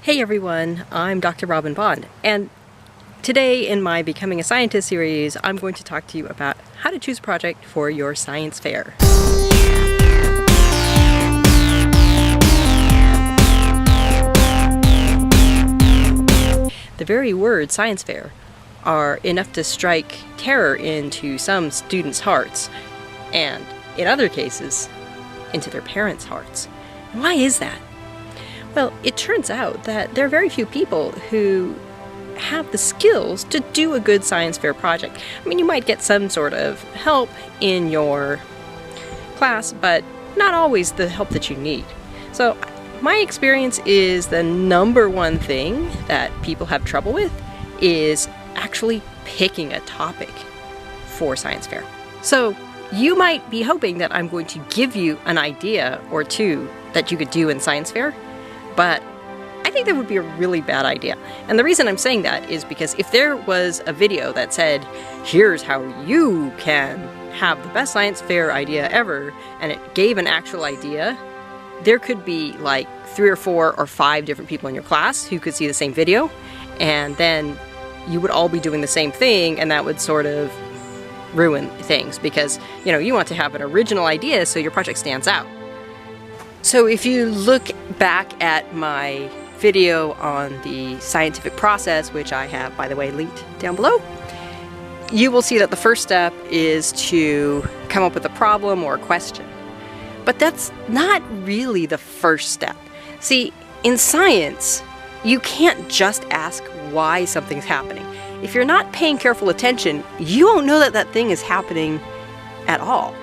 Hey everyone, I'm Dr. Robin Bond, and today in my Becoming a Scientist series, I'm going to talk to you about how to choose a project for your science fair. The very word science fair are enough to strike terror into some students' hearts, and in other cases, into their parents' hearts. Why is that? Well, it turns out that there are very few people who have the skills to do a good science fair project. I mean, you might get some sort of help in your class, but not always the help that you need. So my experience is the number one thing that people have trouble with is actually picking a topic for science fair. So you might be hoping that I'm going to give you an idea or two that you could do in science fair, but I think that would be a really bad idea. And the reason I'm saying that is because if there was a video that said, here's how you can have the best science fair idea ever, and it gave an actual idea, there could be like 3 or 4 or 5 different people in your class who could see the same video, and then you would all be doing the same thing, and that would sort of ruin things because, you know, you want to have an original idea so your project stands out. So if you look back at my video on the scientific process, which I have, by the way, linked down below, you will see that the first step is to come up with a problem or a question. But that's not really the first step. See, in science, you can't just ask why something's happening. If you're not paying careful attention, you won't know that that thing is happening at all.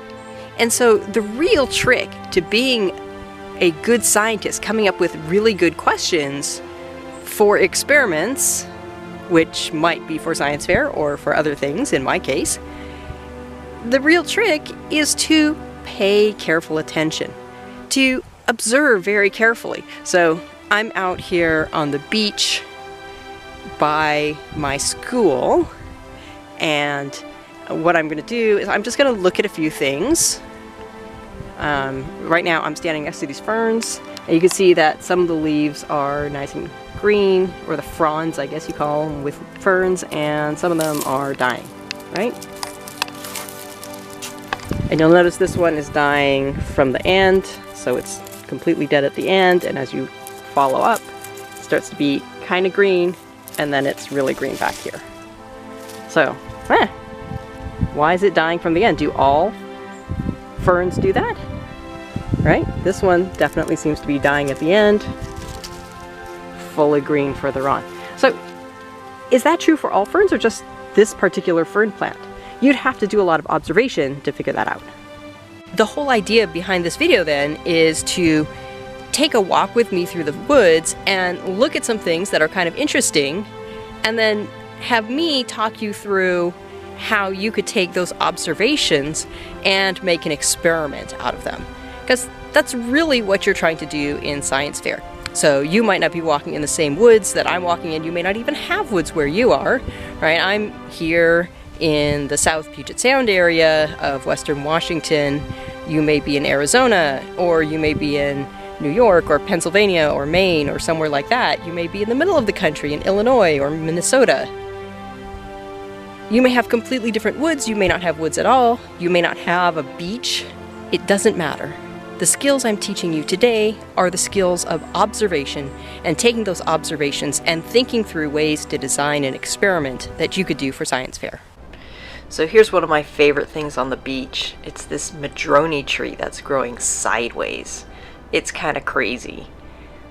And so the real trick to being a good scientist, coming up with really good questions for experiments, which might be for science fair or for other things in my case, the real trick is to pay careful attention, to observe very carefully. So I'm out here on the beach by my school, and what I'm going to do is I'm just going to look at a few things. Right now I'm standing next to these ferns, and you can see that some of the leaves are nice and green, or the fronds I guess you call them, with ferns, and some of them are dying, right? And you'll notice this one is dying from the end, so it's completely dead at the end, and as you follow up, it starts to be kind of green, and then it's really green back here. So, why is it dying from the end? Do all ferns do that? Right? This one definitely seems to be dying at the end, fully green further on. So, is that true for all ferns or just this particular fern plant? You'd have to do a lot of observation to figure that out. The whole idea behind this video then is to take a walk with me through the woods and look at some things that are kind of interesting, and then have me talk you through how you could take those observations and make an experiment out of them. Because that's really what you're trying to do in science fair. So you might not be walking in the same woods that I'm walking in. You may not even have woods where you are, right? I'm here in the South Puget Sound area of Western Washington. You may be in Arizona, or you may be in New York or Pennsylvania or Maine or somewhere like that. You may be in the middle of the country in Illinois or Minnesota. You may have completely different woods. You may not have woods at all. You may not have a beach. It doesn't matter. The skills I'm teaching you today are the skills of observation, and taking those observations and thinking through ways to design an experiment that you could do for science fair. So here's one of my favorite things on the beach. It's this madrone tree that's growing sideways. It's kind of crazy.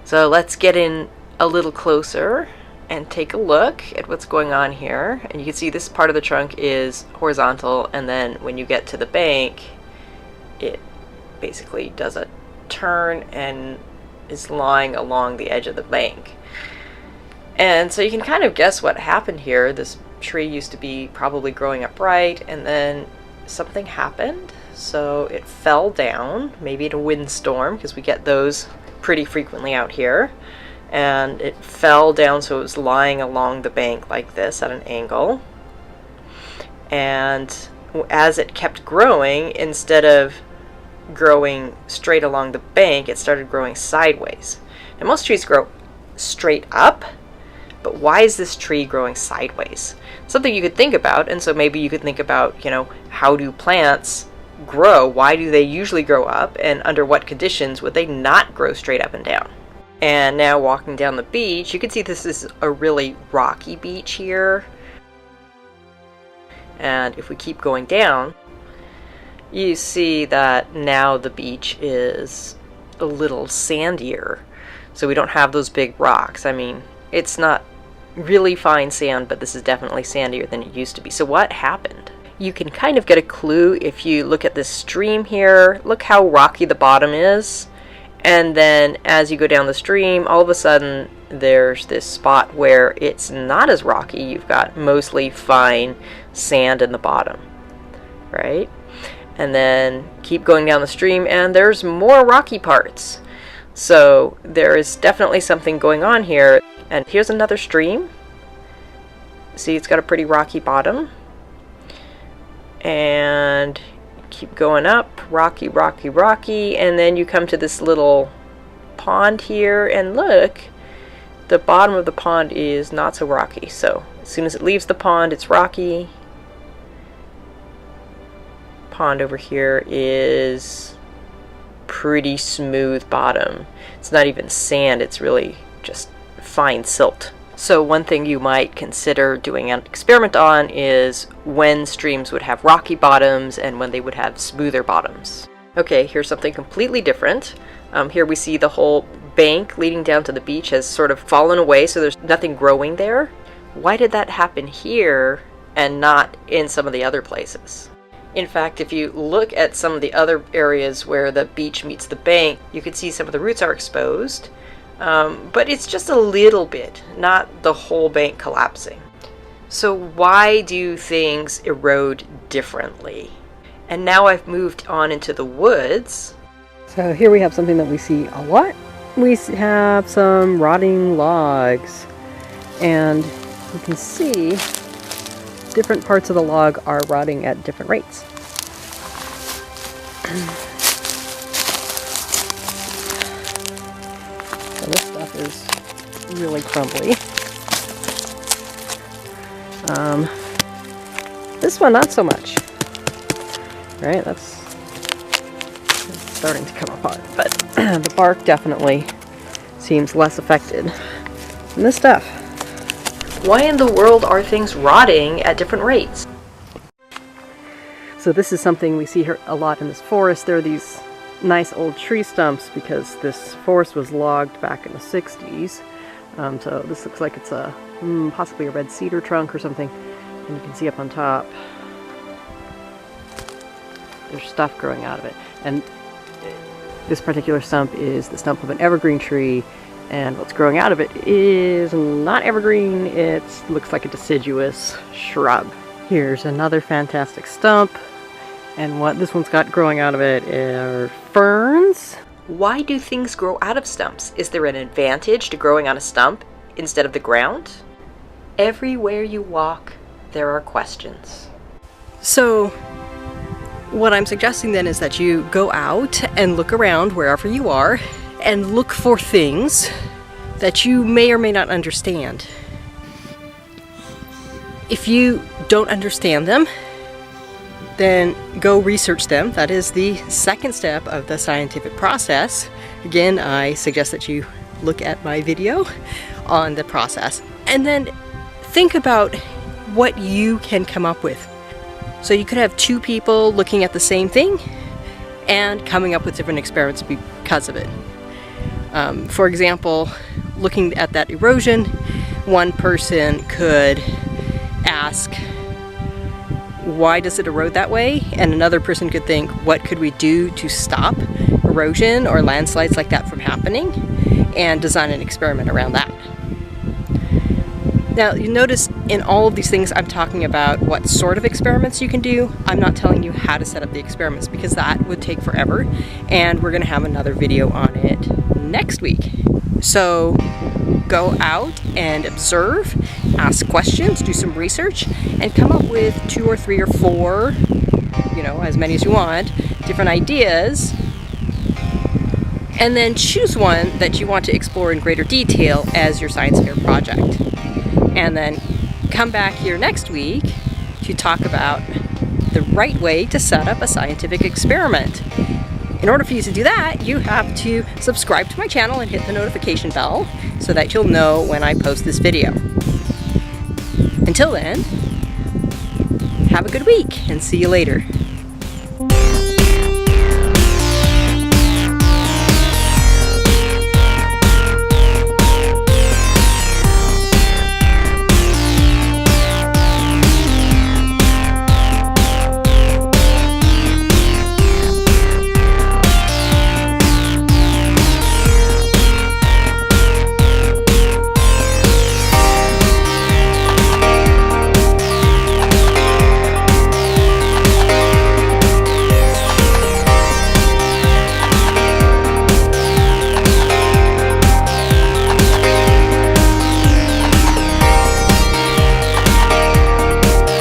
So let's get in a little closer and take a look at what's going on here. And you can see this part of the trunk is horizontal, and then when you get to the bank, it basically does a turn and is lying along the edge of the bank. And so you can kind of guess what happened here. This tree used to be probably growing upright, and then something happened. So it fell down, maybe in a windstorm, because we get those pretty frequently out here. And it fell down, so it was lying along the bank like this at an angle. And as it kept growing, instead of growing straight along the bank, it started growing sideways. And most trees grow straight up, but why is this tree growing sideways? Something you could think about, and so maybe you could think about, how do plants grow? Why do they usually grow up, and under what conditions would they not grow straight up and down? And now walking down the beach, you can see this is a really rocky beach here. And if we keep going down, you see that now the beach is a little sandier. So we don't have those big rocks. I mean, it's not really fine sand, but this is definitely sandier than it used to be. So what happened? You can kind of get a clue if you look at this stream here. Look how rocky the bottom is. And then as you go down the stream, all of a sudden there's this spot where it's not as rocky. You've got mostly fine sand in the bottom, right? And then keep going down the stream and there's more rocky parts. So there is definitely something going on here. And here's another stream. See, it's got a pretty rocky bottom. And keep going up, rocky, rocky, rocky, and then you come to this little pond here, and look, the bottom of the pond is not so rocky. So as soon as it leaves the pond, it's rocky. Pond over here is pretty smooth bottom. It's not even sand, it's really just fine silt. So one thing you might consider doing an experiment on is when streams would have rocky bottoms and when they would have smoother bottoms. Okay, here's something completely different. Here we see the whole bank leading down to the beach has sort of fallen away, so there's nothing growing there. Why did that happen here and not in some of the other places? In fact, if you look at some of the other areas where the beach meets the bank, you can see some of the roots are exposed. But it's just a little bit, not the whole bank collapsing. So why do things erode differently? And now I've moved on into the woods. So here we have something that we see a lot. We have some rotting logs, and you can see different parts of the log are rotting at different rates. This stuff is really crumbly. This one not so much. Right, that's starting to come apart, but the bark definitely seems less affected than this stuff. Why in the world are things rotting at different rates? So this is something we see here a lot in this forest. There are these nice old tree stumps because this forest was logged back in the 60s. So this looks like it's a possibly a red cedar trunk or something. And you can see up on top there's stuff growing out of it. And this particular stump is the stump of an evergreen tree, and what's growing out of it is not evergreen. It looks like a deciduous shrub. Here's another fantastic stump. And what this one's got growing out of it are ferns. Why do things grow out of stumps? Is there an advantage to growing on a stump instead of the ground? Everywhere you walk, there are questions. So what I'm suggesting then is that you go out and look around wherever you are and look for things that you may or may not understand. If you don't understand them, then go research them. That is the second step of the scientific process. Again, I suggest that you look at my video on the process and then think about what you can come up with. So you could have two people looking at the same thing and coming up with different experiments because of it. For example, looking at that erosion, one person could ask, why does it erode that way? And another person could think, what could we do to stop erosion or landslides like that from happening? And design an experiment around that. Now, you notice in all of these things I'm talking about what sort of experiments you can do. I'm not telling you how to set up the experiments because that would take forever, and we're going to have another video on it next week. So go out and observe, ask questions, do some research, and come up with 2 or 3 or 4, as many as you want, different ideas and then choose one that you want to explore in greater detail as your science fair project. And then come back here next week to talk about the right way to set up a scientific experiment. In order for you to do that, you have to subscribe to my channel and hit the notification bell so that you'll know when I post this video. Until then, have a good week and see you later.